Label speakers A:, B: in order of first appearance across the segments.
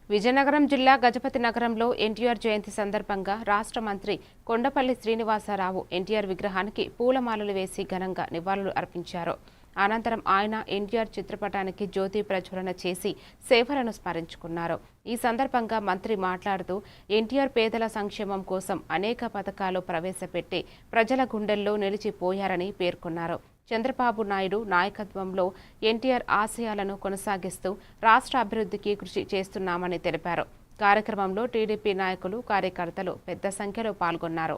A: విజయనగరం జిల్లా గజపతి నగరంలో ఎన్టీఆర్ జయంతి సందర్భంగా రాష్ట్ర మంత్రి కొండపల్లి శ్రీనివాసరావు ఎన్టీఆర్ విగ్రహానికి పూలమాలలు వేసి ఘనంగా నివాళులు అర్పించారు. అనంతరం ఆయన ఎన్టీఆర్ చిత్రపటానికి జ్యోతి ప్రజ్వలన చేసి సేవలను స్మరించుకున్నారు. ఈ సందర్భంగా మంత్రి మాట్లాడుతూ ఎన్టీఆర్ పేదల సంక్షేమం కోసం అనేక పథకాలు ప్రవేశపెట్టి ప్రజల గుండెల్లో నిలిచిపోయారని పేర్కొన్నారు. చంద్రబాబు నాయుడు నాయకత్వంలో ఎన్టీఆర్ ఆశయాలను కొనసాగిస్తూ రాష్ట్ర అభివృద్ధికి కృషి చేస్తున్నామని తెలిపారు. కార్యక్రమంలో టీడీపీ నాయకులు, కార్యకర్తలు పెద్ద సంఖ్యలో పాల్గొన్నారు.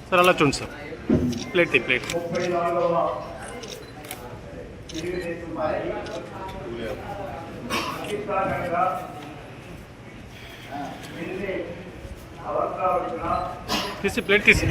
B: सर अला चूँ सर प्लेट थी प्लेट किसी प्लेट किसी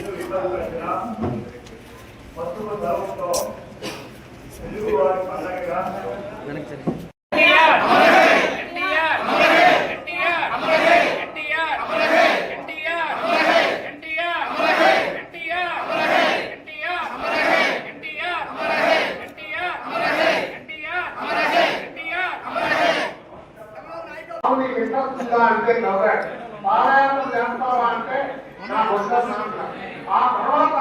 C: అంటే నవ్వాడు. పారాయణం చేస్తావా అంటే నాకు వద్ద ఆ తర్వాత